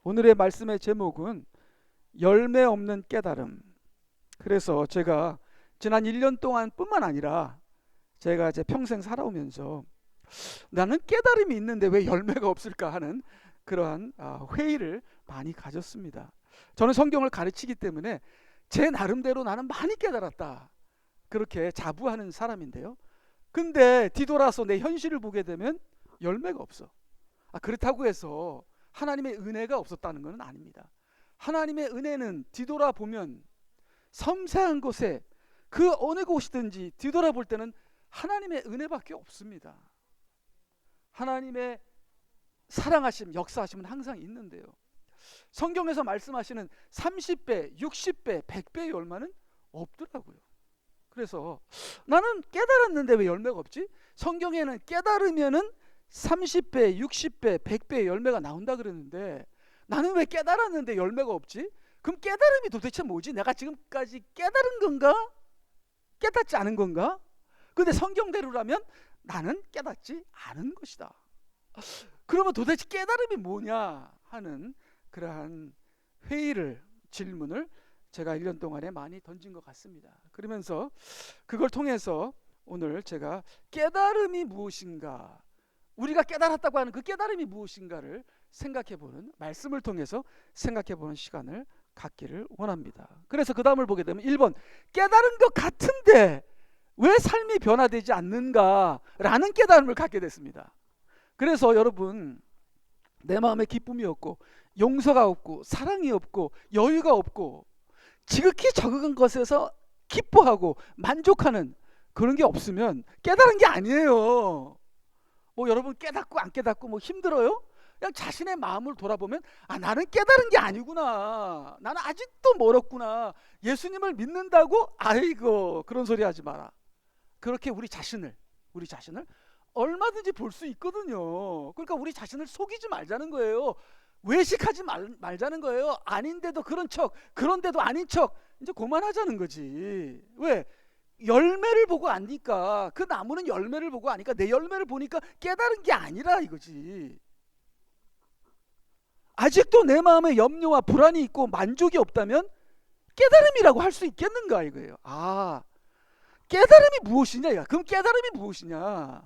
오늘의 말씀의 제목은 열매 없는 깨달음. 그래서 제가 지난 1년 동안 뿐만 아니라 제가 제 평생 살아오면서 나는 깨달음이 있는데 왜 열매가 없을까 하는 그러한 회의를 많이 가졌습니다. 저는 성경을 가르치기 때문에 제 나름대로 나는 많이 깨달았다, 그렇게 자부하는 사람인데요. 근데 뒤돌아서 내 현실을 보게 되면 열매가 없어. 그렇다고 해서 하나님의 은혜가 없었다는 것은 아닙니다. 하나님의 은혜는 뒤돌아보면 섬세한 곳에 그 어느 곳이든지 뒤돌아볼 때는 하나님의 은혜밖에 없습니다. 하나님의 사랑하심, 역사하심은 항상 있는데요. 성경에서 말씀하시는 30배, 60배, 100배의 열매는 없더라고요. 그래서 나는 깨달았는데 왜 열매가 없지? 성경에는 깨달으면은 30배, 60배, 100배의 열매가 나온다 그랬는데 나는 왜 깨달았는데 열매가 없지? 그럼 깨달음이 도대체 뭐지? 내가 지금까지 깨달은 건가? 깨닫지 않은 건가? 근데 성경대로라면 나는 깨닫지 않은 것이다. 그러면 도대체 깨달음이 뭐냐 하는 그러한 회의를, 질문을 제가 1년 동안에 많이 던진 것 같습니다. 그러면서 그걸 통해서 오늘 제가 깨달음이 무엇인가, 우리가 깨달았다고 하는 그 깨달음이 무엇인가를 생각해보는, 말씀을 통해서 생각해보는 시간을 갖기를 원합니다. 그래서 그 다음을 보게 되면 1번, 깨달은 것 같은데 왜 삶이 변화되지 않는가라는 깨달음을 갖게 됐습니다. 그래서 여러분, 내 마음에 기쁨이 없고 용서가 없고 사랑이 없고 여유가 없고 지극히 적은 것에서 기뻐하고 만족하는 그런 게 없으면 깨달은 게 아니에요. 여러분 깨닫고 안 깨닫고 힘들어요? 그냥 자신의 마음을 돌아보면 나는 깨달은 게 아니구나, 나는 아직도 멀었구나, 예수님을 믿는다고 아이고 그런 소리 하지 마라. 그렇게 우리 자신을 얼마든지 볼 수 있거든요. 그러니까 우리 자신을 속이지 말자는 거예요. 외식하지 말자는 거예요. 아닌데도 그런 척, 그런데도 아닌 척, 이제 그만하자는 거지. 왜? 열매를 보고 아니까, 그 나무는 열매를 보고 아니까 내 열매를 보니까 깨달은 게 아니라 이거지. 아직도 내 마음에 염려와 불안이 있고 만족이 없다면 깨달음이라고 할 수 있겠는가 이거예요. 깨달음이 무엇이냐? 그럼 깨달음이 무엇이냐?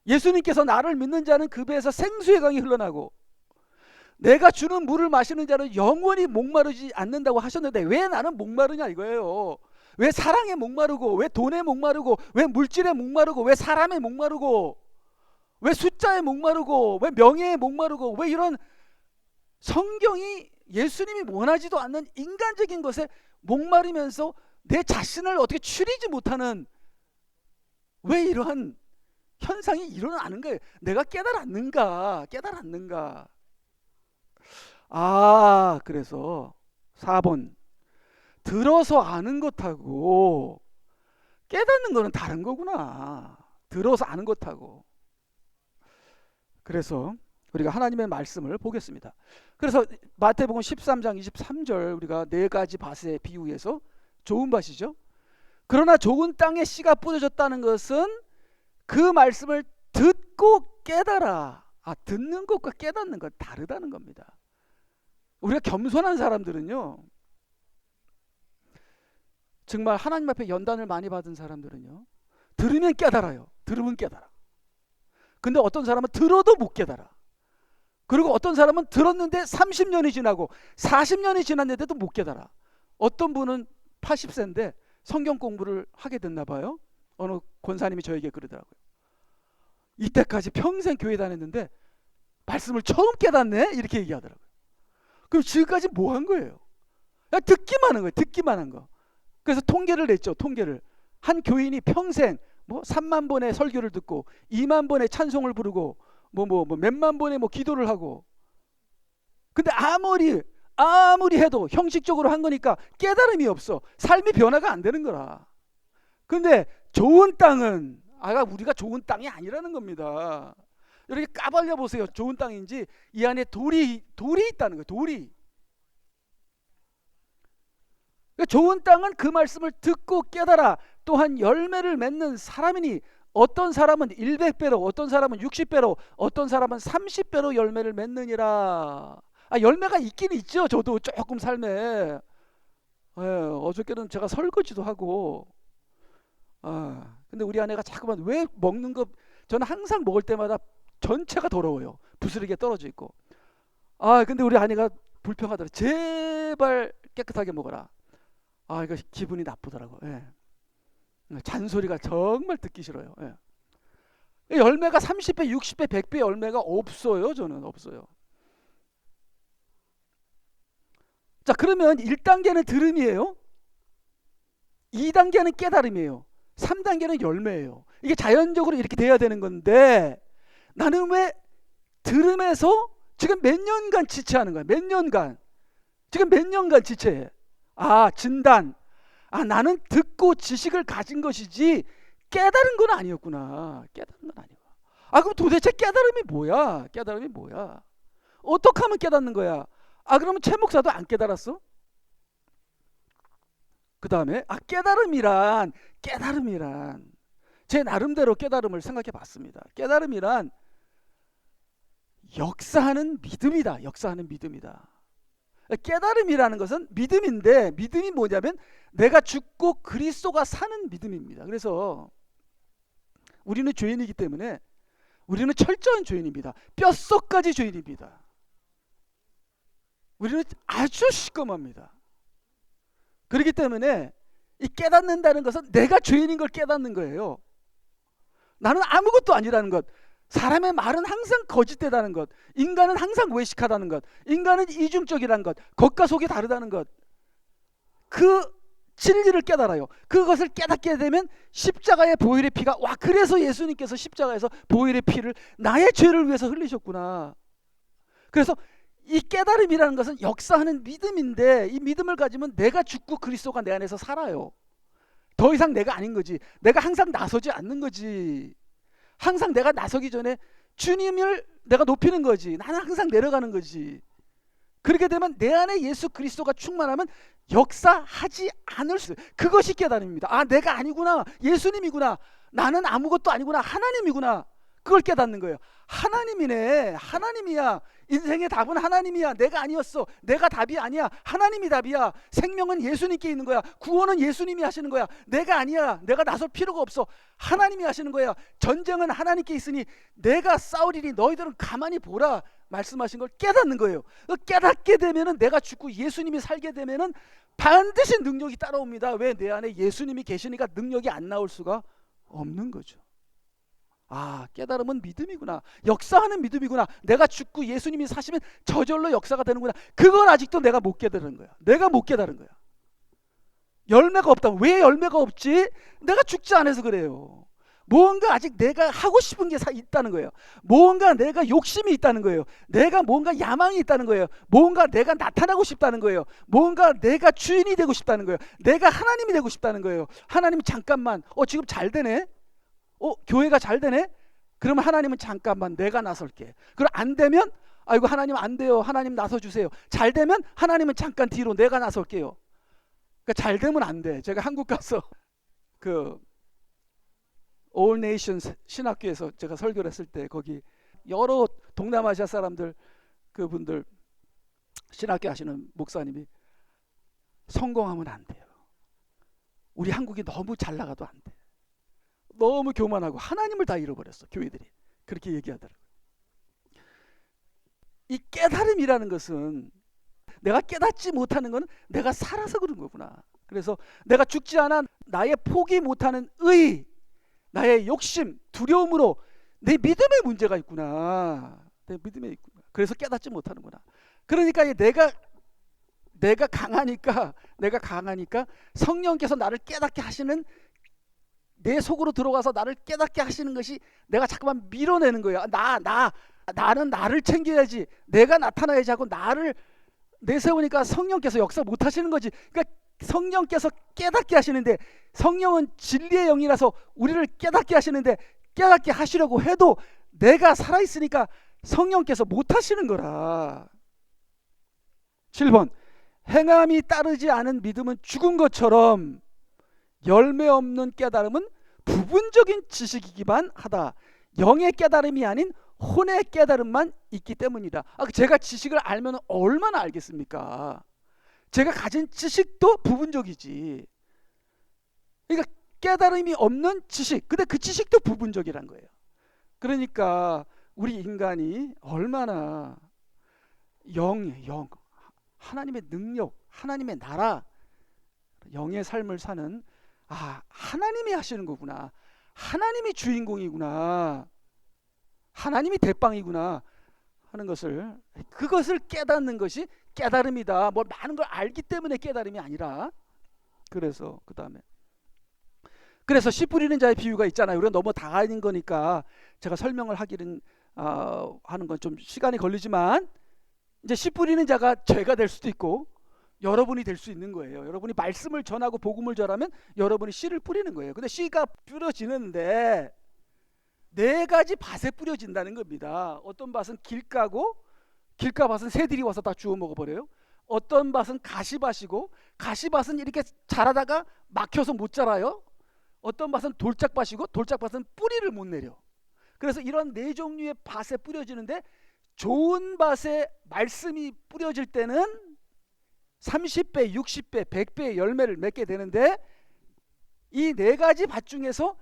예수님께서 나를 믿는 자는 그 배에서 생수의 강이 흘러나고 내가 주는 물을 마시는 자는 영원히 목마르지 않는다고 하셨는데 왜 나는 목마르냐 이거예요. 왜 사랑에 목마르고, 왜 돈에 목마르고, 왜 물질에 목마르고, 왜 사람에 목마르고, 왜 숫자에 목마르고, 왜 명예에 목마르고, 왜 이런 성경이 예수님이 원하지도 않는 인간적인 것에 목마르면서 내 자신을 어떻게 추리지 못하는 왜 이러한 현상이 일어나는 거예요. 내가 깨달았는가? 그래서 4번, 들어서 아는 것하고 깨닫는 거는 다른 거구나. 들어서 아는 것하고. 그래서 우리가 하나님의 말씀을 보겠습니다. 그래서 마태복음 13장 23절, 우리가 네 가지 밭의 비유에서 좋은 밭이죠. 그러나 좋은 땅에 씨가 뿌려졌다는 것은 그 말씀을 듣고 깨달아. 듣는 것과 깨닫는 건 다르다는 겁니다. 우리가 겸손한 사람들은요, 정말 하나님 앞에 연단을 많이 받은 사람들은요, 들으면 깨달아요. 들으면 깨달아. 근데 어떤 사람은 들어도 못 깨달아. 그리고 어떤 사람은 들었는데 30년이 지나고 40년이 지났는데도 못 깨달아. 어떤 분은 80세인데 성경 공부를 하게 됐나 봐요. 어느 권사님이 저에게 그러더라고요. 이때까지 평생 교회 다녔는데 말씀을 처음 깨닫네? 이렇게 얘기하더라고요. 그럼 지금까지 뭐 한 거예요? 그냥 듣기만 한 거예요. 듣기만 한 거. 그래서 통계를 냈죠. 통계를. 한 교인이 평생 3만 번의 설교를 듣고 2만 번의 찬송을 부르고 몇만 번의 기도를 하고, 근데 아무리 해도 형식적으로 한 거니까 깨달음이 없어. 삶이 변화가 안 되는 거라. 근데 좋은 땅은 우리가 좋은 땅이 아니라는 겁니다. 이렇게 까발려 보세요. 좋은 땅인지 이 안에 돌이 있다는 거예요. 돌이. 좋은 땅은 그 말씀을 듣고 깨달아 또한 열매를 맺는 사람이니 어떤 사람은 100배로, 어떤 사람은 60배로, 어떤 사람은 30배로 열매를 맺느니라. 열매가 있긴 있죠. 저도 조금 삶에. 예, 어저께는 제가 설거지도 하고. 근데 우리 아내가 자꾸만 왜 먹는 거, 저는 항상 먹을 때마다 전체가 더러워요. 부스러기에 떨어져 있고. 근데 우리 아내가 불평하더라. 제발 깨끗하게 먹어라. 이거 기분이 나쁘더라고. 예. 잔소리가 정말 듣기 싫어요. 예. 열매가 30배, 60배, 100배 열매가 없어요. 저는 없어요. 자, 그러면 1단계는 들음이에요. 2단계는 깨달음이에요. 3단계는 열매예요. 이게 자연적으로 이렇게 돼야 되는 건데, 나는 왜 들음에서 지금 몇 년간 지체하는 거야? 몇 년간. 지금 몇 년간 지체해. 진단. 나는 듣고 지식을 가진 것이지 깨달은 건 아니었구나. 깨달은 건 아니고. 그럼 도대체 깨달음이 뭐야? 깨달음이 뭐야? 어떻게 하면 깨닫는 거야? 그러면 최 목사도 안 깨달았어? 그 다음에 깨달음이란 제 나름대로 깨달음을 생각해 봤습니다. 깨달음이란 역사하는 믿음이다. 역사하는 믿음이다. 깨달음이라는 것은 믿음인데, 믿음이 뭐냐면 내가 죽고 그리스도가 사는 믿음입니다. 그래서 우리는 죄인이기 때문에 우리는 철저한 죄인입니다. 뼛속까지 죄인입니다. 우리는 아주 시꺼멉니다. 그렇기 때문에 이 깨닫는다는 것은 내가 죄인인 걸 깨닫는 거예요. 나는 아무것도 아니라는 것. 사람의 말은 항상 거짓되다는 것. 인간은 항상 외식하다는 것. 인간은 이중적이라는 것. 겉과 속이 다르다는 것. 그 진리를 깨달아요. 그것을 깨닫게 되면 십자가의 보혈의 피가, 그래서 예수님께서 십자가에서 보혈의 피를 나의 죄를 위해서 흘리셨구나. 그래서 이 깨달음이라는 것은 역사하는 믿음인데, 이 믿음을 가지면 내가 죽고 그리스도가 내 안에서 살아요. 더 이상 내가 아닌 거지. 내가 항상 나서지 않는 거지. 항상 내가 나서기 전에 주님을 내가 높이는 거지. 나는 항상 내려가는 거지. 그렇게 되면 내 안에 예수 그리스도가 충만하면 역사하지 않을 수 있어요. 그것이 깨달음입니다. 내가 아니구나. 예수님이구나. 나는 아무것도 아니구나. 하나님이구나. 그걸 깨닫는 거예요. 하나님이네. 하나님이야. 인생의 답은 하나님이야. 내가 아니었어. 내가 답이 아니야. 하나님이 답이야. 생명은 예수님께 있는 거야. 구원은 예수님이 하시는 거야. 내가 아니야. 내가 나설 필요가 없어. 하나님이 하시는 거야. 전쟁은 하나님께 있으니 내가 싸우리니 너희들은 가만히 보라. 말씀하신 걸 깨닫는 거예요. 깨닫게 되면은, 내가 죽고 예수님이 살게 되면은 반드시 능력이 따라옵니다. 왜? 내 안에 예수님이 계시니까 능력이 안 나올 수가 없는 거죠. 깨달음은 믿음이구나. 역사하는 믿음이구나. 내가 죽고 예수님이 사시면 저절로 역사가 되는구나. 그건 아직도 내가 못 깨달은 거야. 내가 못 깨달은 거야. 열매가 없다. 왜 열매가 없지? 내가 죽지 않아서 그래요. 뭔가 아직 내가 하고 싶은 게 있다는 거예요. 뭔가 내가 욕심이 있다는 거예요. 내가 뭔가 야망이 있다는 거예요. 뭔가 내가 나타나고 싶다는 거예요. 뭔가 내가 주인이 되고 싶다는 거예요. 내가 하나님이 되고 싶다는 거예요. 하나님 잠깐만, 지금 잘 되네? 교회가 잘 되네? 그러면 하나님은 잠깐만 내가 나설게. 그럼 안 되면, 아이고 하나님 안 돼요. 하나님 나서주세요. 잘 되면 하나님은 잠깐 뒤로 내가 나설게요. 그러니까 잘 되면 안 돼. 제가 한국 가서 그 All Nations 신학교에서 제가 설교를 했을 때, 거기 여러 동남아시아 사람들, 그분들 신학교 하시는 목사님이 성공하면 안 돼요. 우리 한국이 너무 잘 나가도 안 돼. 너무 교만하고 하나님을 다 잃어버렸어. 교회들이 그렇게 얘기하더라고요. 이 깨달음이라는 것은, 내가 깨닫지 못하는 것은 내가 살아서 그런 거구나. 그래서 내가 죽지 않아 나의 포기 못하는 의, 나의 욕심, 두려움으로 내 믿음에 문제가 있구나. 내 믿음에 있구나. 그래서 깨닫지 못하는구나. 그러니까 내가 강하니까 성령께서 나를 깨닫게 하시는, 내 속으로 들어가서 나를 깨닫게 하시는 것이 내가 자꾸만 밀어내는 거예요. 나는 나를 챙겨야지. 내가 나타나야지 하고 나를 내세우니까 성령께서 역사 못 하시는 거지. 그러니까 성령께서 깨닫게 하시는데, 성령은 진리의 영이라서 우리를 깨닫게 하시는데, 깨닫게 하시려고 해도 내가 살아있으니까 성령께서 못 하시는 거라. 7번, 행함이 따르지 않은 믿음은 죽은 것처럼 열매 없는 깨달음은 부분적인 지식이기만 하다. 영의 깨달음이 아닌 혼의 깨달음만 있기 때문이다. 제가 지식을 알면 얼마나 알겠습니까? 제가 가진 지식도 부분적이지. 그러니까 깨달음이 없는 지식, 근데 그 지식도 부분적이란 거예요. 그러니까 우리 인간이 얼마나 영, 하나님의 능력, 하나님의 나라, 영의 삶을 사는, 하나님이 하시는 거구나, 하나님이 주인공이구나, 하나님이 대빵이구나 하는 것을, 그것을 깨닫는 것이 깨달음이다. 뭐 많은 걸 알기 때문에 깨달음이 아니라. 그래서 그래서 씨 뿌리는 자의 비유가 있잖아요. 우리가 너무 다 아는 거니까 제가 설명을 하기는 하는 건 좀 시간이 걸리지만, 이제 씨 뿌리는 자가 죄가 될 수도 있고 여러분이 될 수 있는 거예요. 여러분이 말씀을 전하고 복음을 전하면 여러분이 씨를 뿌리는 거예요. 근데 씨가 뿌려지는데 네 가지 밭에 뿌려진다는 겁니다. 어떤 밭은 길가고, 길가 밭은 새들이 와서 다 주워 먹어버려요. 어떤 밭은 가시밭이고, 가시밭은 이렇게 자라다가 막혀서 못 자라요. 어떤 밭은 돌짝밭이고, 돌짝밭은 뿌리를 못 내려. 그래서 이런 네 종류의 밭에 뿌려지는데, 좋은 밭에 말씀이 뿌려질 때는 30배, 60배, 100배의 열매를 맺게 되는데, 이 네 가지 밭 중에서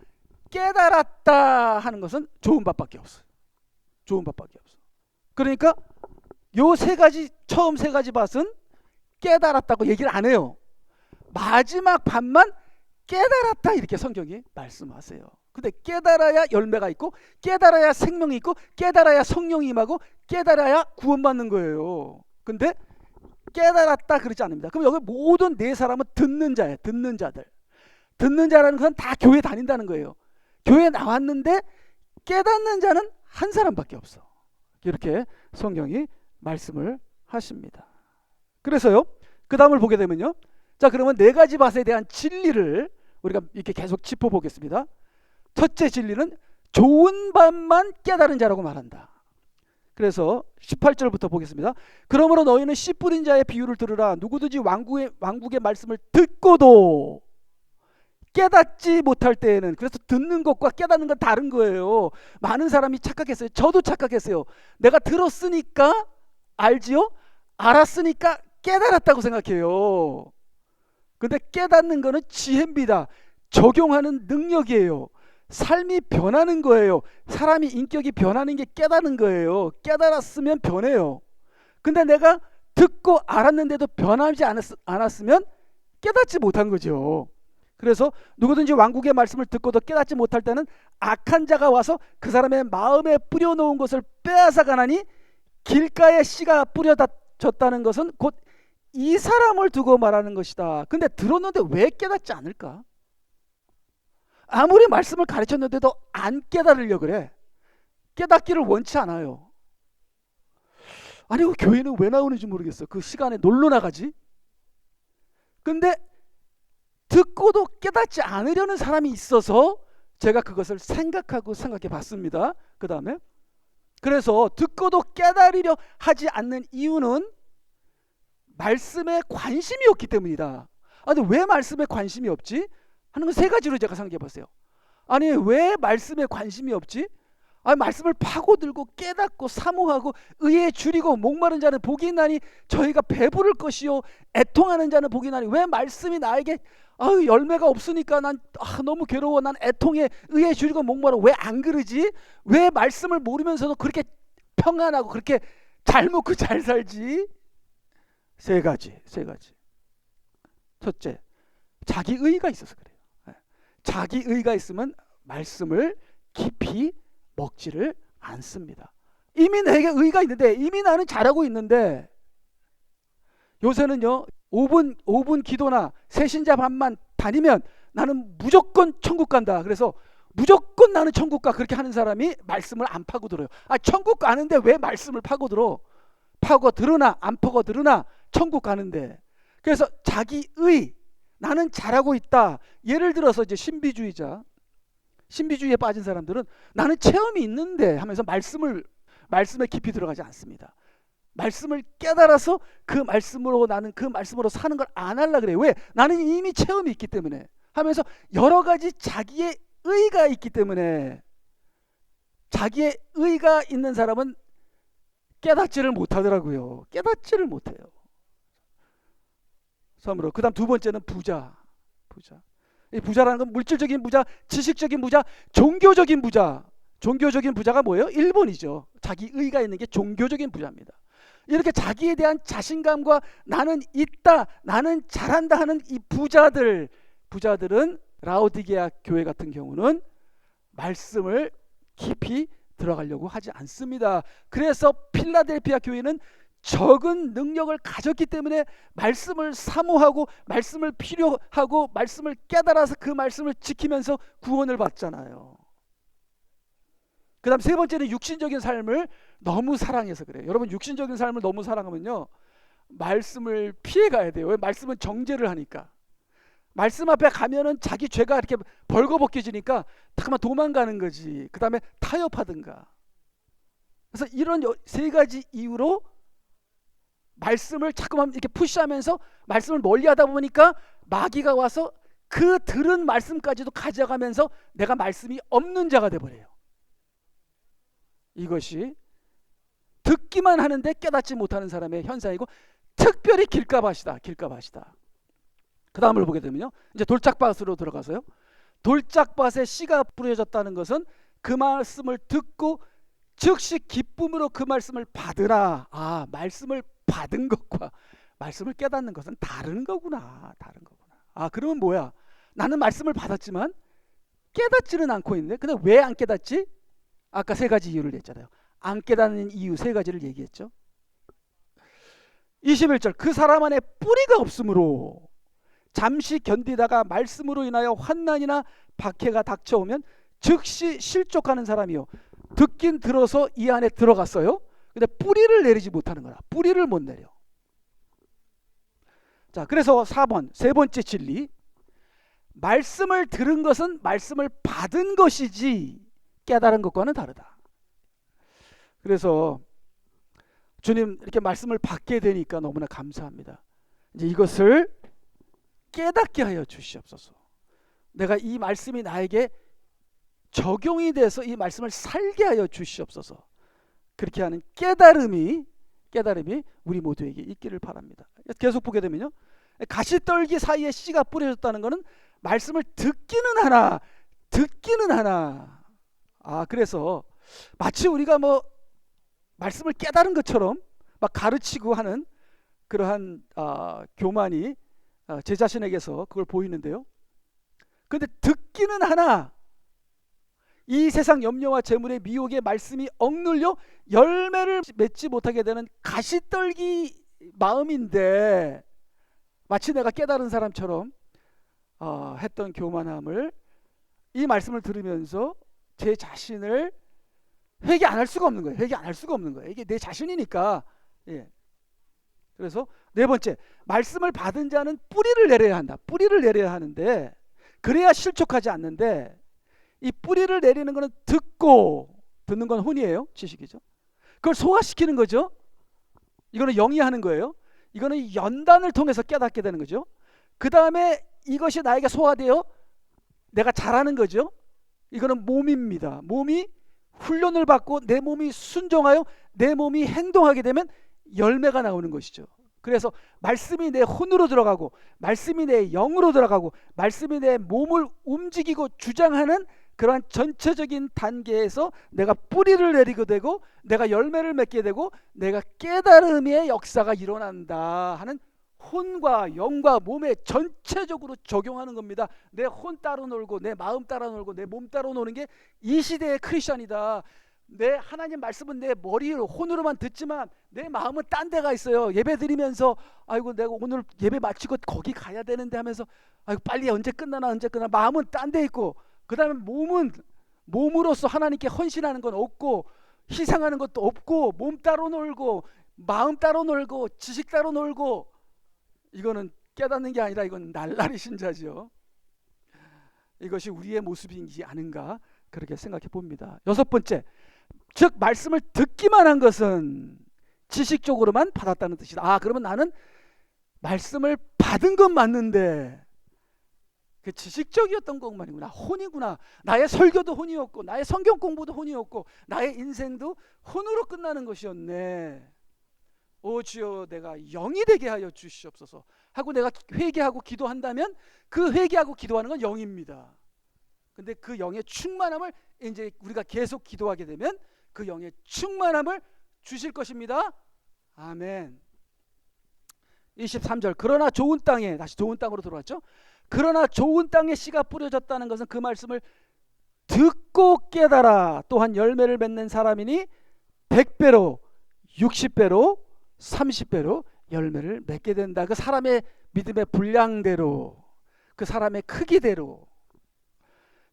깨달았다 하는 것은 좋은 밭밖에 없어요. 좋은 밭밖에 없어. 그러니까 요 세 가지, 처음 세 가지 밭은 깨달았다고 얘기를 안 해요. 마지막 밭만 깨달았다 이렇게 성경이 말씀하세요. 근데 깨달아야 열매가 있고, 깨달아야 생명이 있고, 깨달아야 성령이 임하고, 깨달아야 구원받는 거예요. 근데 깨달았다 그러지 않습니다. 그럼 여기 모든 네 사람은 듣는 자예요. 듣는 자들. 듣는 자라는 것은 다 교회 다닌다는 거예요. 교회 나왔는데 깨닫는 자는 한 사람밖에 없어. 이렇게 성경이 말씀을 하십니다. 그래서요, 그 다음을 보게 되면요, 자, 그러면 네 가지 밭에 대한 진리를 우리가 이렇게 계속 짚어보겠습니다. 첫째 진리는 좋은 밭만 깨달은 자라고 말한다. 그래서 18절부터 보겠습니다. 그러므로 너희는 씨 뿌린 자의 비유를 들으라. 누구든지 왕국의 말씀을 듣고도 깨닫지 못할 때에는, 그래서 듣는 것과 깨닫는 건 다른 거예요. 많은 사람이 착각했어요. 저도 착각했어요. 내가 들었으니까 알지요? 알았으니까 깨달았다고 생각해요. 근데 깨닫는 거는 지혜입니다. 적용하는 능력이에요. 삶이 변하는 거예요. 사람이 인격이 변하는 게 깨닫는 거예요. 깨달았으면 변해요. 근데 내가 듣고 알았는데도 변하지 않았으면 깨닫지 못한 거죠. 그래서 누구든지 왕국의 말씀을 듣고도 깨닫지 못할 때는 악한 자가 와서 그 사람의 마음에 뿌려놓은 것을 빼앗아 가나니, 길가에 씨가 뿌려졌다는 것은 곧 이 사람을 두고 말하는 것이다. 근데 들었는데 왜 깨닫지 않을까? 아무리 말씀을 가르쳤는데도 안 깨달으려고 그래. 깨닫기를 원치 않아요. 아니, 교회는 왜 나오는지 모르겠어. 그 시간에 놀러 나가지. 근데 듣고도 깨닫지 않으려는 사람이 있어서 제가 그것을 생각해 봤습니다. 그 다음에, 그래서 듣고도 깨달으려 하지 않는 이유는 말씀에 관심이 없기 때문이다. 근데 왜 말씀에 관심이 없지? 하는 건 세 가지로 제가 생각해 봤어요. 아니, 왜 말씀에 관심이 없지? 말씀을 파고들고 깨닫고 사모하고 의에 줄이고 목마른 자는 복이 있나니 저희가 배부를 것이요 애통하는 자는 복이 있나니, 왜 말씀이 나에게 열매가 없으니까 난 너무 괴로워, 난 애통해, 의에 줄이고 목마르, 왜 안 그러지? 왜 말씀을 모르면서도 그렇게 평안하고 그렇게 잘 먹고 잘 살지? 세 가지. 첫째, 자기 의가 있어서 그래요. 자기 의가 있으면 말씀을 깊이 먹지를 않습니다. 이미 내게 의가 있는데, 이미 나는 잘하고 있는데, 요새는요 5분 기도나 새신자 반만 다니면 나는 무조건 천국 간다. 그래서 무조건 나는 천국 가, 그렇게 하는 사람이 말씀을 안 파고들어요. 천국 가는데 왜 말씀을 파고들어? 파고들으나 안 파고들으나 천국 가는데. 그래서 자기 의, 나는 잘하고 있다. 예를 들어서 이제 신비주의에 빠진 사람들은 나는 체험이 있는데 하면서 말씀에 깊이 들어가지 않습니다. 말씀을 깨달아서 그 말씀으로, 나는 그 말씀으로 사는 걸 안 하려고 그래요. 왜? 나는 이미 체험이 있기 때문에 하면서 여러 가지 자기의 의가 있기 때문에 자기의 의가 있는 사람은 깨닫지를 못하더라고요. 깨닫지를 못해요. 섬으로. 그 다음 두 번째는 부자. 이 부자라는 건 물질적인 부자, 지식적인 부자, 종교적인 부자. 종교적인 부자가 뭐예요? 1번이죠. 자기 의가 있는 게 종교적인 부자입니다. 이렇게 자기에 대한 자신감과 나는 있다, 나는 잘한다 하는 이 부자들은 라오디게아 교회 같은 경우는 말씀을 깊이 들어가려고 하지 않습니다. 그래서 필라델피아 교회는 적은 능력을 가졌기 때문에 말씀을 사모하고 말씀을 필요하고 말씀을 깨달아서 그 말씀을 지키면서 구원을 받잖아요. 그 다음 세 번째는 육신적인 삶을 너무 사랑해서 그래요. 여러분, 육신적인 삶을 너무 사랑하면요, 말씀을 피해 가야 돼요. 왜? 말씀은 정죄를 하니까. 말씀 앞에 가면은 자기 죄가 이렇게 벌거벗겨지니까 잠깐만 도망가는 거지. 그 다음에 타협하든가. 그래서 이런 세 가지 이유로 말씀을 자꾸만 이렇게 푸시하면서 말씀을 멀리하다 보니까 마귀가 와서 그 들은 말씀까지도 가져가면서 내가 말씀이 없는 자가 돼버려요. 이것이 듣기만 하는데 깨닫지 못하는 사람의 현상이고, 특별히 길가밭이다. 그 다음을 보게 되면요, 이제 돌짝밭으로 들어가서요, 돌짝밭에 씨가 뿌려졌다는 것은 그 말씀을 듣고 즉시 기쁨으로 그 말씀을 받으라. 말씀을 받은 것과 말씀을 깨닫는 것은 다른 거구나. 그러면 뭐야? 나는 말씀을 받았지만 깨닫지는 않고 있는데, 근데 왜 안 깨닫지? 아까 세 가지 이유를 냈잖아요. 안 깨닫는 이유 세 가지를 얘기했죠. 21절, 그 사람 안에 뿌리가 없으므로 잠시 견디다가 말씀으로 인하여 환난이나 박해가 닥쳐오면 즉시 실족하는 사람이요. 듣긴 들어서 이 안에 들어갔어요. 근데 뿌리를 내리지 못하는 거야. 뿌리를 못 내려. 자, 그래서 4번, 세 번째 진리. 말씀을 들은 것은 말씀을 받은 것이지 깨달은 것과는 다르다. 그래서 주님 이렇게 말씀을 받게 되니까 너무나 감사합니다. 이제 이것을 깨닫게 하여 주시옵소서. 내가 이 말씀이 나에게 적용이 돼서 이 말씀을 살게 하여 주시옵소서. 그렇게 하는 깨달음이 우리 모두에게 있기를 바랍니다. 계속 보게 되면요, 가시떨기 사이에 씨가 뿌려졌다는 것은 말씀을 듣기는 하나. 그래서 마치 우리가 뭐 말씀을 깨달은 것처럼 막 가르치고 하는 그러한 교만이 제 자신에게서 그걸 보이는데요. 그런데 듣기는 하나, 이 세상 염려와 재물의 미혹의 말씀이 억눌려 열매를 맺지 못하게 되는 가시떨기 마음인데, 마치 내가 깨달은 사람처럼 했던 교만함을 이 말씀을 들으면서 제 자신을 회개 안 할 수가 없는 거예요. 이게 내 자신이니까. 예. 그래서 네 번째, 말씀을 받은 자는 뿌리를 내려야 한다. 뿌리를 내려야 하는데, 그래야 실족하지 않는데, 이 뿌리를 내리는 것은 듣는 건 혼이에요. 지식이죠. 그걸 소화시키는 거죠. 이거는 영이 하는 거예요. 이거는 연단을 통해서 깨닫게 되는 거죠. 그 다음에 이것이 나에게 소화되어 내가 잘하는 거죠. 이거는 몸입니다. 몸이 훈련을 받고 내 몸이 순종하여 내 몸이 행동하게 되면 열매가 나오는 것이죠. 그래서 말씀이 내 혼으로 들어가고 말씀이 내 영으로 들어가고 말씀이 내 몸을 움직이고 주장하는 그러한 전체적인 단계에서 내가 뿌리를 내리게 되고 내가 열매를 맺게 되고 내가 깨달음의 역사가 일어난다 하는, 혼과 영과 몸에 전체적으로 적용하는 겁니다. 내 혼 따로 놀고 내 마음 따로 놀고 내 몸 따로 노는 게 이 시대의 크리스천이다. 내 하나님 말씀은 내 머리로 혼으로만 듣지만 내 마음은 딴 데가 있어요. 예배 드리면서 아이고 내가 오늘 예배 마치고 거기 가야 되는데 하면서 아이고 빨리 언제 끝나나 마음은 딴 데 있고, 그 다음에 몸으로서 하나님께 헌신하는 건 없고 희생하는 것도 없고 몸 따로 놀고 마음 따로 놀고 지식 따로 놀고, 이거는 깨닫는 게 아니라 이건 날라리 신자죠. 이것이 우리의 모습이지 않은가 그렇게 생각해 봅니다. 여섯 번째, 즉 말씀을 듣기만 한 것은 지식적으로만 받았다는 뜻이다. 그러면 나는 말씀을 받은 건 맞는데 그 지식적이었던 것만이구나. 혼이구나. 나의 설교도 혼이었고, 나의 성경 공부도 혼이었고, 나의 인생도 혼으로 끝나는 것이었네. 오 주여, 내가 영이 되게 하여 주시옵소서 하고 내가 회개하고 기도한다면 그 회개하고 기도하는 건 영입니다. 근데 그 영의 충만함을 이제 우리가 계속 기도하게 되면 그 영의 충만함을 주실 것입니다. 아멘. 23절, 그러나 좋은 땅에, 다시 좋은 땅으로 들어왔죠. 그러나 좋은 땅에 씨가 뿌려졌다는 것은 그 말씀을 듣고 깨달아 또한 열매를 맺는 사람이니 100배로 60배로 30배로 열매를 맺게 된다. 그 사람의 믿음의 분량대로, 그 사람의 크기대로.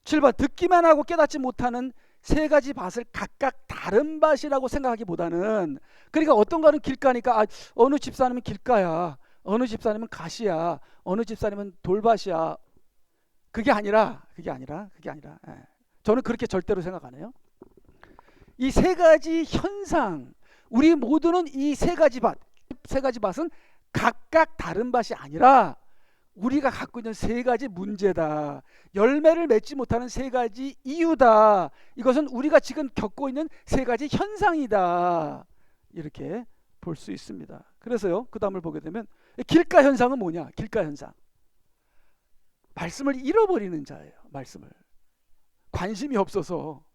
7번, 듣기만 하고 깨닫지 못하는 세 가지 밭을 각각 다른 밭이라고 생각하기보다는, 그러니까 어떤 거는 길가니까 어느 집사님은 길가야, 어느 집사님은 가시야, 어느 집사님은 돌밭이야. 그게 아니라 예. 저는 그렇게 절대로 생각 안 해요. 이 세 가지 현상, 우리 모두는 이 세 가지 밭은 각각 다른 밭이 아니라 우리가 갖고 있는 세 가지 문제다. 열매를 맺지 못하는 세 가지 이유다. 이것은 우리가 지금 겪고 있는 세 가지 현상이다. 이렇게 볼 수 있습니다. 그래서요, 그 다음을 보게 되면 길가 현상은 뭐냐? 길가 현상, 말씀을 잃어버리는 자예요. 말씀을 관심이 없어서,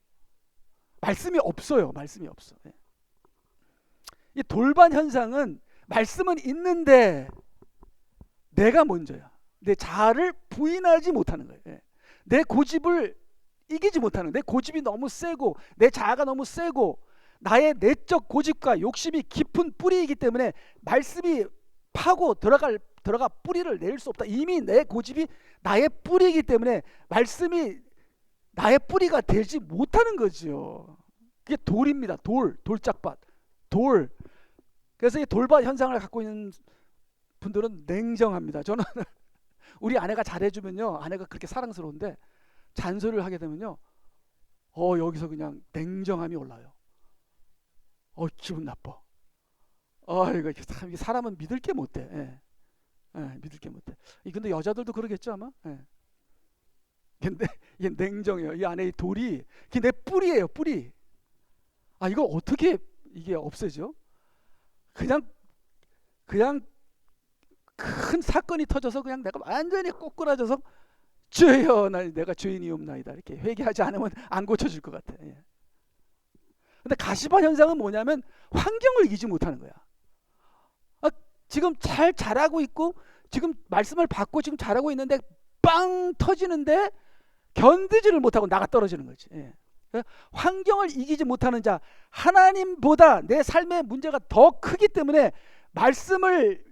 말씀이 없어요. 말씀이 없어. 이 돌반 현상은 말씀은 있는데 내가 먼저야. 내 자아를 부인하지 못하는 거예요. 내 고집을 이기지 못하는, 내 고집이 너무 세고 내 자아가 너무 세고 나의 내적 고집과 욕심이 깊은 뿌리이기 때문에 말씀이 파고 들어가 뿌리를 낼 수 없다. 이미 내 고집이 나의 뿌리이기 때문에 말씀이 나의 뿌리가 되지 못하는 거죠. 그게 돌입니다. 돌짝밭, 돌. 그래서 이 돌밭 현상을 갖고 있는 분들은 냉정합니다. 저는 우리 아내가 잘해주면요, 아내가 그렇게 사랑스러운데 잔소리를 하게 되면요, 여기서 그냥 냉정함이 올라요. 기분 나빠. 이거 참, 사람은 믿을 게 못 돼. 믿을 게 못 돼. 근데 여자들도 그러겠죠 아마. 근데 이게 냉정해요. 이 안에 이 돌이, 이게 내 뿌리예요, 뿌리. 이거 어떻게 이게 없애죠? 그냥 큰 사건이 터져서 그냥 내가 완전히 꼬꾸라져서 주여, 내가 죄인이옵나이다 이렇게 회개하지 않으면 안 고쳐질 것 같아. 근데 가시밭 현상은 뭐냐면 환경을 이기지 못하는 거야. 지금 잘 자라고 있고 지금 말씀을 받고 지금 잘하고 있는데 빵 터지는데 견디지를 못하고 나가 떨어지는 거지. 환경을 이기지 못하는 자, 하나님보다 내 삶의 문제가 더 크기 때문에 말씀을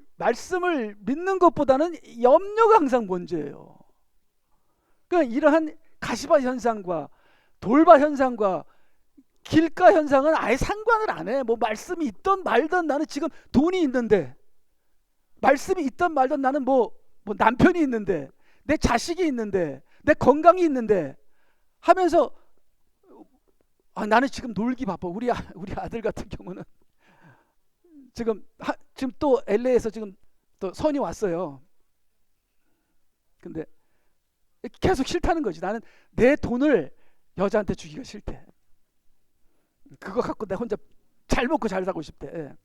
믿는 것보다는 염려가 항상 먼저예요. 그러니까 이러한 가시밭 현상과 돌밭 현상과 길가 현상은 아예 상관을 안 해. 뭐 말씀이 있던 말던, 나는 지금 돈이 있는데, 말씀이 있던 말던, 나는 뭐 남편이 있는데, 내 자식이 있는데, 내 건강이 있는데 하면서 나는 지금 놀기 바빠. 우리 아들 같은 경우는 지금 또 LA에서 지금 또 선이 왔어요. 근데 계속 싫다는 거지. 나는 내 돈을 여자한테 주기가 싫대. 그거 갖고 내가 혼자 잘 먹고 잘 살고 싶대.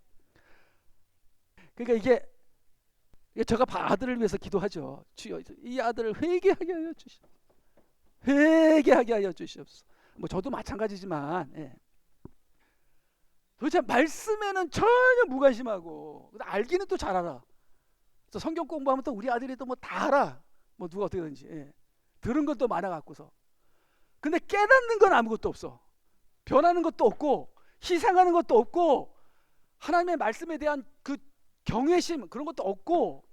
그러니까 이게 제가 아들을 위해서 기도하죠. 주여, 이 아들을 회개하게 하여 주시옵소서. 회개하게 하여 주시옵소서. 뭐 저도 마찬가지지만, 도대체 말씀에는 전혀 무관심하고, 알기는 또 잘 알아. 그래서 성경 공부하면 또 우리 아들이 또 뭐 다 알아. 뭐 누가 어떻게 되는지. 들은 것도 많아 갖고서. 근데 깨닫는 건 아무것도 없어. 변하는 것도 없고 희생하는 것도 없고 하나님의 말씀에 대한 그 경외심, 그런 것도 없고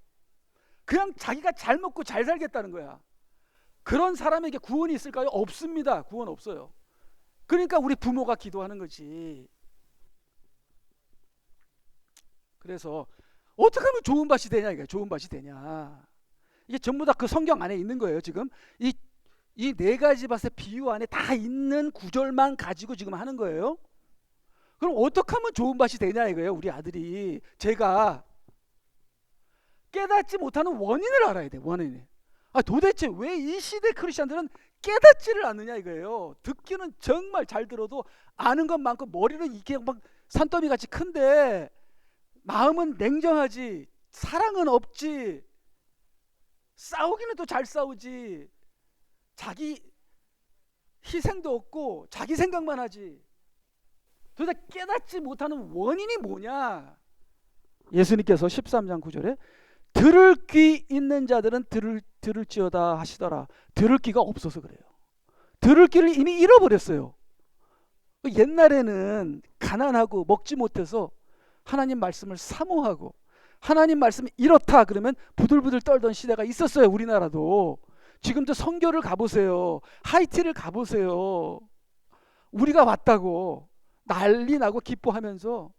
그냥 자기가 잘 먹고 잘 살겠다는 거야. 그런 사람에게 구원이 있을까요? 없습니다. 구원 없어요. 그러니까 우리 부모가 기도하는 거지. 그래서 어떻게 하면 좋은 밭이 되냐, 이게 좋은 밭이 되냐. 이게 전부 다 그 성경 안에 있는 거예요. 지금 이 네 가지 밭의 비유 안에 다 있는 구절만 가지고 지금 하는 거예요. 그럼 어떻게 하면 좋은 밭이 되냐 이거예요. 우리 아들이, 제가 깨닫지 못하는 원인을 알아야 돼. 원인을. 도대체 왜 이 시대 크리스천들은 깨닫지를 않느냐 이거예요. 듣기는 정말 잘 들어도 아는 것 많고 머리는 이게 막 산더미 같이 큰데 마음은 냉정하지, 사랑은 없지, 싸우기는 또 잘 싸우지, 자기 희생도 없고 자기 생각만 하지. 도대체 깨닫지 못하는 원인이 뭐냐? 예수님께서 13장 9절에 들을 귀 있는 자들은 들을지어다 하시더라. 들을 귀가 없어서 그래요. 들을 귀를 이미 잃어버렸어요. 옛날에는 가난하고 먹지 못해서 하나님 말씀을 사모하고 하나님 말씀이 이렇다 그러면 부들부들 떨던 시대가 있었어요. 우리나라도. 지금도 선교를 가보세요. 하이티를 가보세요. 우리가 왔다고 난리 나고 기뻐하면서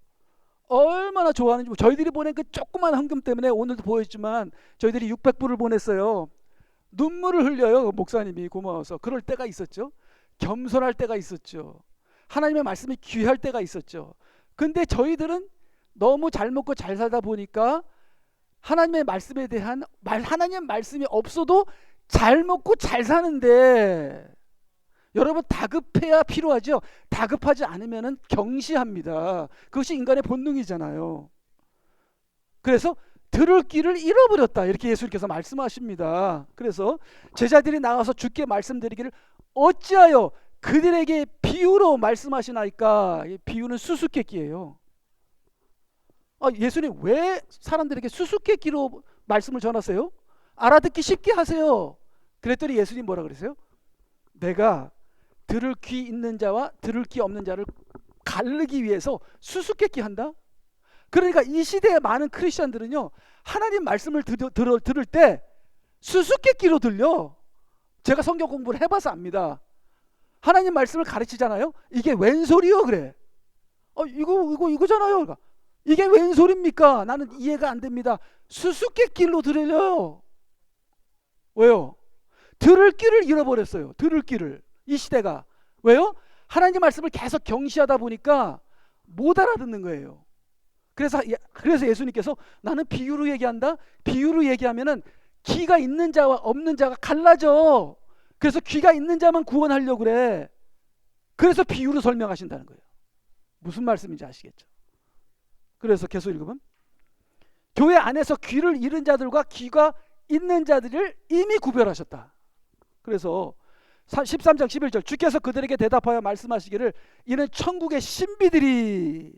얼마나 좋아하는지. 저희들이 보낸 그 조그만 헌금 때문에 오늘도 보였지만 저희들이 600불을 보냈어요. 눈물을 흘려요. 목사님이 고마워서. 그럴 때가 있었죠. 겸손할 때가 있었죠. 하나님의 말씀이 귀할 때가 있었죠. 근데 저희들은 너무 잘 먹고 잘 살다 보니까 하나님의 말씀에 대한 하나님의 말씀이 없어도 잘 먹고 잘 사는데, 여러분 다급해야 필요하죠. 다급하지 않으면 경시합니다. 그것이 인간의 본능이잖아요. 그래서 들을 귀를 잃어버렸다 이렇게 예수님께서 말씀하십니다. 그래서 제자들이 나가서 주께 말씀드리기를 어찌하여 그들에게 비유로 말씀하시나이까. 비유는 수수께끼예요. 예수님 왜 사람들에게 수수께끼로 말씀을 전하세요? 알아듣기 쉽게 하세요. 그랬더니 예수님 뭐라 그러세요? 내가 들을 귀 있는 자와 들을 귀 없는 자를 가르기 위해서 수수께끼 한다? 그러니까 이 시대의 많은 크리스천들은요, 하나님 말씀을 들을 때 수수께끼로 들려. 제가 성경 공부를 해봐서 압니다. 하나님 말씀을 가르치잖아요. 이게 웬 소리요? 그래. 이거잖아요. 그러니까 이게 웬 소리입니까? 나는 이해가 안 됩니다. 수수께끼로 들려요. 왜요? 들을 귀를 잃어버렸어요. 들을 귀를. 이 시대가. 왜요? 하나님 말씀을 계속 경시하다 보니까 못 알아듣는 거예요. 그래서 예수님께서 나는 비유로 얘기한다. 비유로 얘기하면은 귀가 있는 자와 없는 자가 갈라져. 그래서 귀가 있는 자만 구원하려고 그래. 그래서 비유로 설명하신다는 거예요. 무슨 말씀인지 아시겠죠? 그래서 계속 읽으면 교회 안에서 귀를 잃은 자들과 귀가 있는 자들을 이미 구별하셨다. 그래서 13장 11절 주께서 그들에게 대답하여 말씀하시기를 이는 천국의 신비들이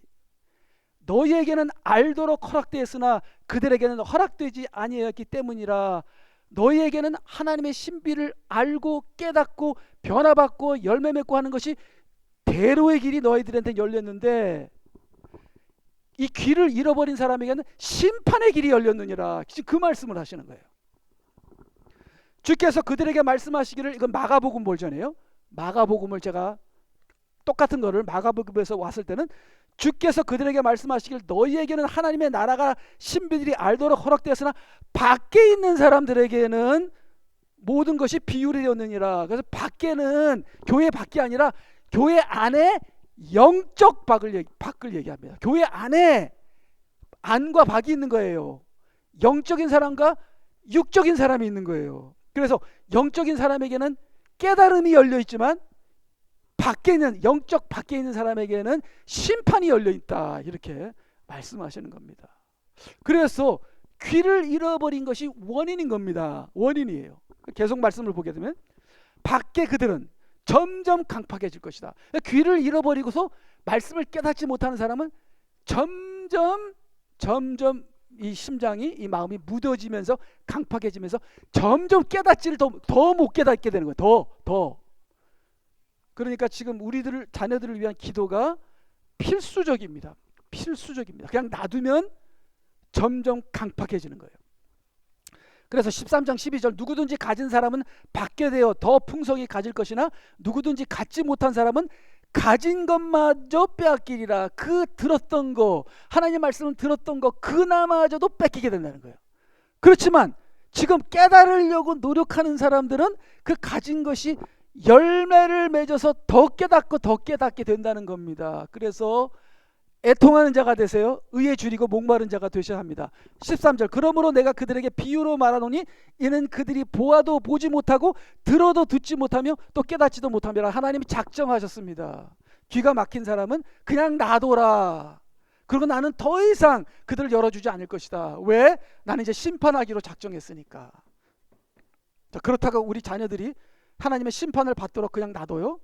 너희에게는 알도록 허락되었으나 그들에게는 허락되지 아니하였기 때문이라. 너희에게는 하나님의 신비를 알고 깨닫고 변화받고 열매 맺고 하는 것이 대로의 길이 너희들한테 열렸는데 이 귀를 잃어버린 사람에게는 심판의 길이 열렸느니라. 그 말씀을 하시는 거예요. 주께서 그들에게 말씀하시기를, 이건 마가복음 버전이에요. 마가복음을 제가 똑같은 거를 마가복음에서 왔을 때는 주께서 그들에게 말씀하시길 너희에게는 하나님의 나라가 신비들이 알도록 허락되었으나 밖에 있는 사람들에게는 모든 것이 비유리 되었느니라. 그래서 밖에는 교회 밖이 아니라 교회 안에 영적 밖을 얘기합니다. 교회 안에 안과 밖이 있는 거예요. 영적인 사람과 육적인 사람이 있는 거예요. 그래서 영적인 사람에게는 깨달음이 열려 있지만 밖에 있는 영적 밖에 있는 사람에게는 심판이 열려 있다. 이렇게 말씀하시는 겁니다. 그래서 귀를 잃어버린 것이 원인인 겁니다. 원인이에요. 계속 말씀을 보게 되면 밖에 그들은 점점 강팍해질 것이다. 귀를 잃어버리고서 말씀을 깨닫지 못하는 사람은 점점 이 심장이, 이 마음이 무뎌지면서 강팍해지면서 점점 깨닫지를 더 못 깨닫게 되는 거예요. 더. 그러니까 지금 우리들 자녀들을 위한 기도가 필수적입니다. 필수적입니다. 그냥 놔두면 점점 강팍해지는 거예요. 그래서 13장 12절 누구든지 가진 사람은 받게 되어 더 풍성히 가질 것이나 누구든지 갖지 못한 사람은 가진 것마저 빼앗기리라. 그 들었던 거, 하나님 말씀을 들었던 거 그나마저도 뺏기게 된다는 거예요. 그렇지만 지금 깨달으려고 노력하는 사람들은 그 가진 것이 열매를 맺어서 더 깨닫고 더 깨닫게 된다는 겁니다. 그래서 애통하는 자가 되세요. 의에 줄이고 목마른 자가 되셔야 합니다. 13절 그러므로 내가 그들에게 비유로 말하노니 이는 그들이 보아도 보지 못하고 들어도 듣지 못하며 또 깨닫지도 못하며 하나님이 작정하셨습니다. 귀가 막힌 사람은 그냥 놔둬라. 그리고 나는 더 이상 그들을 열어주지 않을 것이다. 왜? 나는 이제 심판하기로 작정했으니까. 자, 그렇다고 우리 자녀들이 하나님의 심판을 받도록 그냥 놔둬요?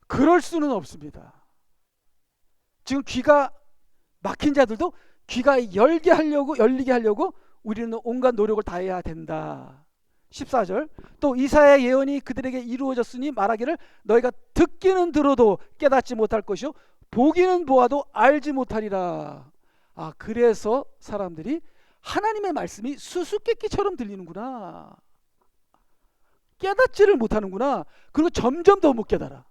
그럴 수는 없습니다. 지금 귀가 막힌 자들도 귀가 열리게 하려고 우리는 온갖 노력을 다해야 된다. 14절 또 이사야의 예언이 그들에게 이루어졌으니 말하기를 너희가 듣기는 들어도 깨닫지 못할 것이요 보기는 보아도 알지 못하리라. 아, 그래서 사람들이 하나님의 말씀이 수수께끼처럼 들리는구나. 깨닫지를 못하는구나. 그리고 점점 더 못 깨달아.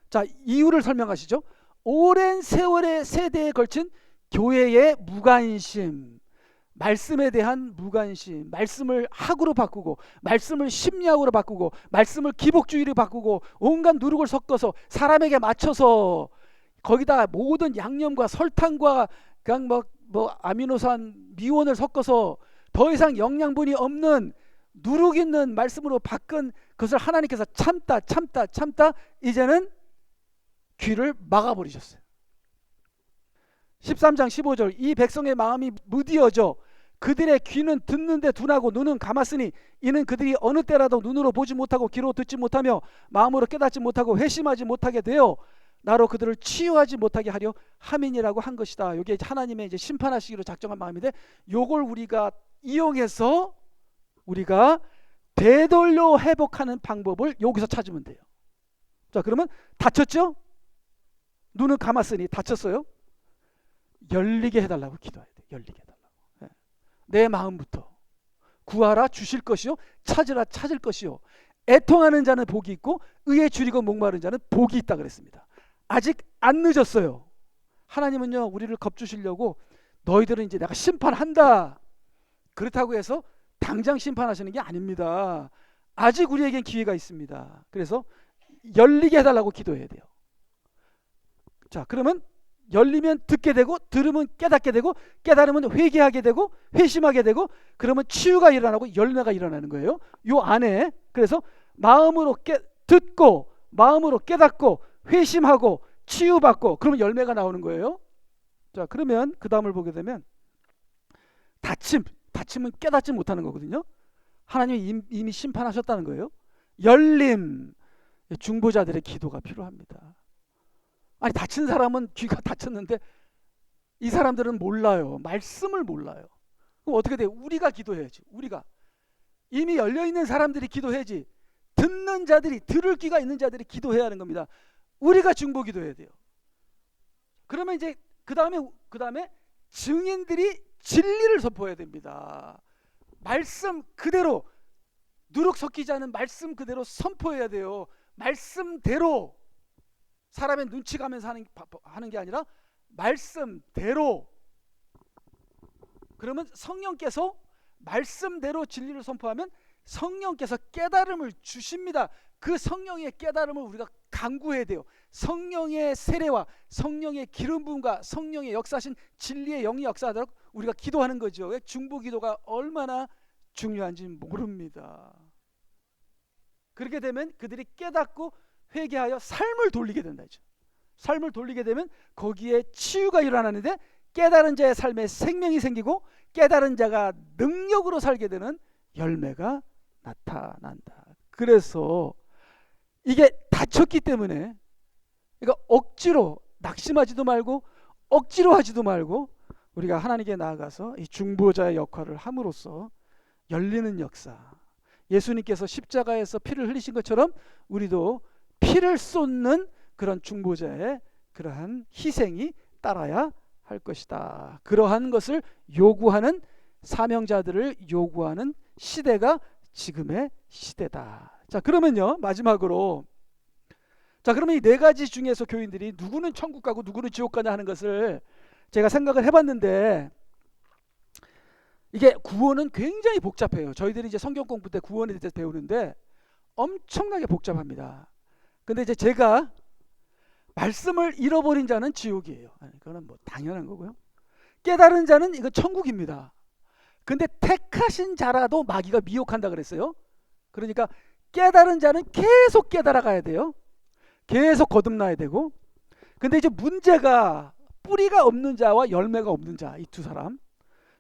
자, 이유를 설명하시죠. 오랜 세월의 세대에 걸친 교회의 무관심, 말씀에 대한 무관심, 말씀을 학으로 바꾸고 말씀을 심리학으로 바꾸고 말씀을 기복주의로 바꾸고 온갖 누룩을 섞어서 사람에게 맞춰서 거기다 모든 양념과 설탕과 그냥 뭐 아미노산 미원을 섞어서 더 이상 영양분이 없는 누룩 있는 말씀으로 바꾼 것을 하나님께서 참다 이제는 귀를 막아버리셨어요. 13장 15절 이 백성의 마음이 무디어져 그들의 귀는 듣는데 둔하고 눈은 감았으니 이는 그들이 어느 때라도 눈으로 보지 못하고 귀로 듣지 못하며 마음으로 깨닫지 못하고 회심하지 못하게 되어 나로 그들을 치유하지 못하게 하려 함이니라고 한 것이다. 이게 하나님의 이제 심판하시기로 작정한 마음인데 요걸 우리가 이용해서 우리가 되돌려 회복하는 방법을 여기서 찾으면 돼요. 자, 그러면 다쳤죠? 눈은 감았으니 다쳤어요? 열리게 해달라고 기도해야 돼. 열리게 해달라고. 네. 내 마음부터 구하라 주실 것이요 찾으라 찾을 것이요 애통하는 자는 복이 있고 의에 줄이고 목마른 자는 복이 있다 그랬습니다. 아직 안 늦었어요. 하나님은요 우리를 겁주시려고 너희들은 이제 내가 심판한다 그렇다고 해서 당장 심판하시는 게 아닙니다. 아직 우리에겐 기회가 있습니다. 그래서 열리게 해달라고 기도해야 돼요. 자, 그러면 열리면 듣게 되고 들으면 깨닫게 되고 깨달으면 회개하게 되고 회심하게 되고 그러면 치유가 일어나고 열매가 일어나는 거예요. 요 안에 그래서 마음으로 듣고 마음으로 깨닫고 회심하고 치유받고 그러면 열매가 나오는 거예요. 자, 그러면 그 다음을 보게 되면 다침은 깨닫지 못하는 거거든요. 하나님이 이미 심판하셨다는 거예요. 열림, 중보자들의 기도가 필요합니다. 아니 다친 사람은 귀가 다쳤는데 이 사람들은 몰라요. 말씀을 몰라요. 그럼 어떻게 돼요? 우리가 기도해야지. 우리가 이미 열려있는 사람들이 기도해야지. 듣는 자들이 들을 귀가 있는 자들이 기도해야 하는 겁니다. 우리가 중보 기도해야 돼요. 그러면 이제 그 다음에 증인들이 진리를 선포해야 됩니다. 말씀 그대로 누룩 섞이지 않은 말씀 그대로 선포해야 돼요. 말씀대로 사람의 눈치 가면서 하는 게 아니라 말씀대로. 그러면 성령께서 말씀대로 진리를 선포하면 성령께서 깨달음을 주십니다. 그 성령의 깨달음을 우리가 간구해야 돼요. 성령의 세례와 성령의 기름 부음과 성령의 역사하신 진리의 영이 역사하도록 우리가 기도하는 거죠. 중보 기도가 얼마나 중요한지 모릅니다. 그렇게 되면 그들이 깨닫고 회개하여 삶을 돌리게 된다죠. 삶을 돌리게 되면 거기에 치유가 일어나는데 깨달은 자의 삶에 생명이 생기고 깨달은 자가 능력으로 살게 되는 열매가 나타난다. 그래서 이게 다쳤기 때문에 그러니까 억지로 낙심하지도 말고 억지로 하지도 말고 우리가 하나님께 나아가서 이 중보자의 역할을 함으로써 열리는 역사, 예수님께서 십자가에서 피를 흘리신 것처럼 우리도 피를 쏟는 그런 중보자의 그러한 희생이 따라야 할 것이다. 그러한 것을 요구하는 사명자들을 요구하는 시대가 지금의 시대다. 자, 그러면요 마지막으로 자 그러면 이 네 가지 중에서 교인들이 누구는 천국 가고 누구는 지옥 가냐 하는 것을 제가 생각을 해봤는데 이게 구원은 굉장히 복잡해요. 저희들이 이제 성경 공부 때 구원에 대해서 배우는데 엄청나게 복잡합니다. 근데 이제 제가 말씀을 잃어버린 자는 지옥이에요. 그거는 뭐 당연한 거고요. 깨달은 자는 이거 천국입니다. 근데 택하신 자라도 마귀가 미혹한다 그랬어요. 그러니까 깨달은 자는 계속 깨달아 가야 돼요. 계속 거듭나야 되고. 근데 이제 문제가 뿌리가 없는 자와 열매가 없는 자, 이 두 사람.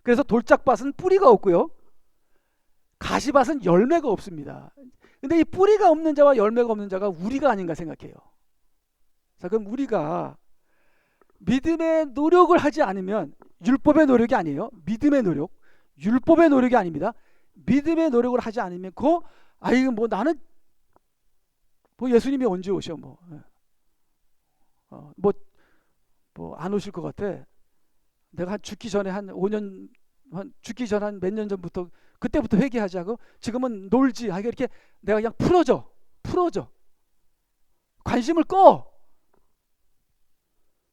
그래서 돌짝밭은 뿌리가 없고요, 가시밭은 열매가 없습니다. 근데 이 뿌리가 없는 자와 열매가 없는 자가 우리가 아닌가 생각해요. 자, 그럼 우리가 믿음의 노력을 하지 않으면, 율법의 노력이 아니에요. 믿음의 노력, 율법의 노력이 아닙니다. 믿음의 노력을 하지 않으면 이거 뭐 나는 뭐 예수님이 언제 오셔 뭐 안 오실 것 같아. 내가 죽기 전에 한 5년, 죽기 전 한 몇 년 전부터 그때부터 회개하자고, 지금은 놀지. 이렇게 내가 그냥 풀어줘. 관심을 꺼.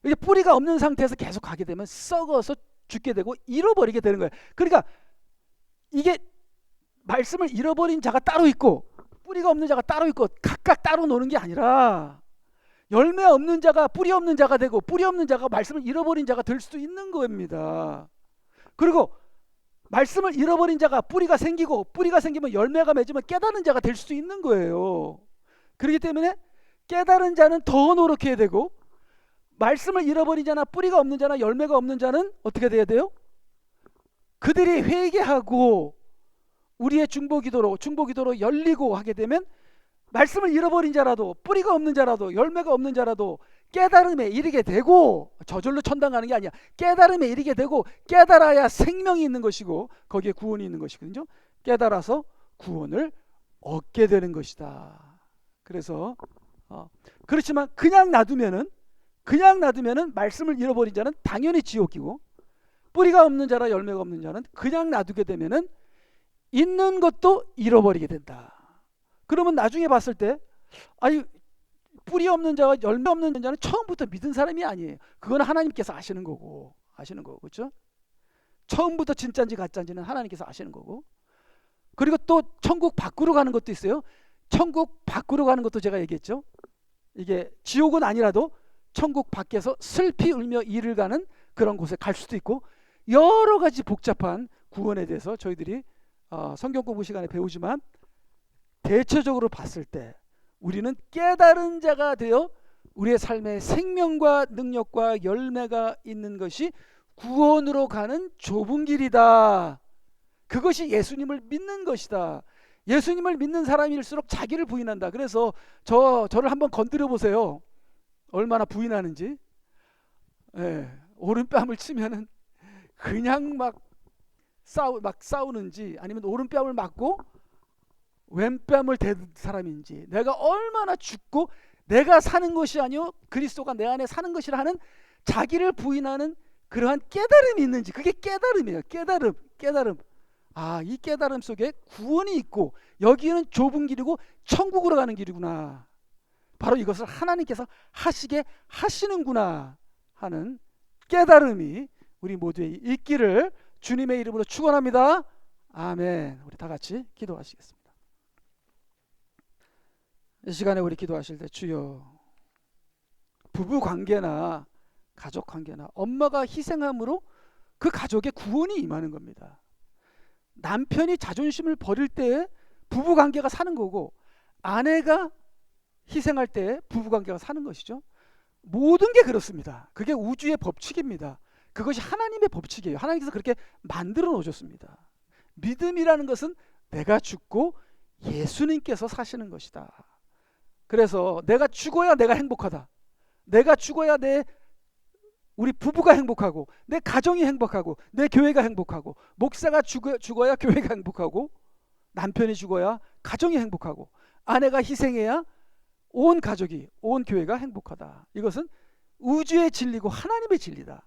이게 뿌리가 없는 상태에서 계속 가게 되면 썩어서 죽게 되고 잃어버리게 되는 거예요. 그러니까 이게 말씀을 잃어버린 자가 따로 있고 뿌리가 없는 자가 따로 있고 각각 따로 노는 게 아니라, 열매 없는 자가 뿌리 없는 자가 되고 뿌리 없는 자가 말씀을 잃어버린 자가 될 수도 있는 겁니다. 그리고 말씀을 잃어버린 자가 뿌리가 생기고 뿌리가 생기면 열매가 맺으면 깨달은 자가 될 수도 있는 거예요. 그렇기 때문에 깨달은 자는 더 노력해야 되고, 말씀을 잃어버린 자나 뿌리가 없는 자나 열매가 없는 자는 어떻게 돼야 돼요? 그들이 회개하고 우리의 중보기도로 열리고 하게 되면, 말씀을 잃어버린 자라도 뿌리가 없는 자라도 열매가 없는 자라도 깨달음에 이르게 되고, 저절로 천당 가는 게 아니야. 깨달음에 이르게 되고, 깨달아야 생명이 있는 것이고 거기에 구원이 있는 것이거든요. 깨달아서 구원을 얻게 되는 것이다. 그래서 그렇지만 그냥 놔두면은 말씀을 잃어버린 자는 당연히 지옥이고, 뿌리가 없는 자라 열매가 없는 자는 그냥 놔두게 되면은 있는 것도 잃어버리게 된다. 그러면 나중에 봤을 때 뿌리 없는 자와 열매 없는 자는 처음부터 믿은 사람이 아니에요. 그건 하나님께서 아시는 거고, 그렇죠? 처음부터 진짜인지 가짜인지는 하나님께서 아시는 거고. 그리고 또 천국 밖으로 가는 것도 있어요. 천국 밖으로 가는 것도 제가 얘기했죠. 이게 지옥은 아니라도 천국 밖에서 슬피 울며 이를 가는 그런 곳에 갈 수도 있고, 여러 가지 복잡한 구원에 대해서 저희들이 성경 공부 시간에 배우지만, 대체적으로 봤을 때 우리는 깨달은 자가 되어 우리의 삶에 생명과 능력과 열매가 있는 것이 구원으로 가는 좁은 길이다. 그것이 예수님을 믿는 것이다. 예수님을 믿는 사람일수록 자기를 부인한다. 그래서 저를 한번 건드려 보세요. 얼마나 부인하는지. 오른뺨을 치면은 그냥 막 싸우는지, 아니면 오른뺨을 맞고 왼뺨을 대는 사람인지, 내가 얼마나 죽고 내가 사는 것이 아니요 그리스도가 내 안에 사는 것이라 하는 자기를 부인하는 그러한 깨달음이 있는지, 그게 깨달음이에요. 깨달음. 이 깨달음 속에 구원이 있고 여기는 좁은 길이고 천국으로 가는 길이구나. 바로 이것을 하나님께서 하시게 하시는구나 하는 깨달음이 우리 모두에 있기를 주님의 이름으로 축원합니다. 아멘. 우리 다 같이 기도하시겠습니다. 이 시간에 우리 기도하실 때, 주여, 부부 관계나 가족 관계나 엄마가 희생함으로 그 가족의 구원이 임하는 겁니다. 남편이 자존심을 버릴 때에 부부 관계가 사는 거고, 아내가 희생할 때에 부부 관계가 사는 것이죠. 모든 게 그렇습니다. 그게 우주의 법칙입니다. 그것이 하나님의 법칙이에요. 하나님께서 그렇게 만들어 놓으셨습니다. 믿음이라는 것은 내가 죽고 예수님께서 사시는 것이다. 그래서 내가 죽어야 내가 행복하다. 내가 죽어야 우리 부부가 행복하고, 내 가정이 행복하고, 내 교회가 행복하고, 목사가 죽어야 교회가 행복하고, 남편이 죽어야 가정이 행복하고, 아내가 희생해야 온 가족이, 온 교회가 행복하다. 이것은 우주의 진리고 하나님의 진리다.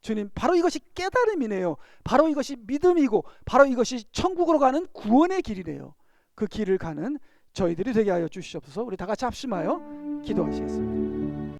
주님, 바로 이것이 깨달음이네요. 바로 이것이 믿음이고, 바로 이것이 천국으로 가는 구원의 길이네요. 그 길을 가는 저희들이 되게 하여 주시옵소서. 우리 다 같이 합심하여 기도하시겠습니다.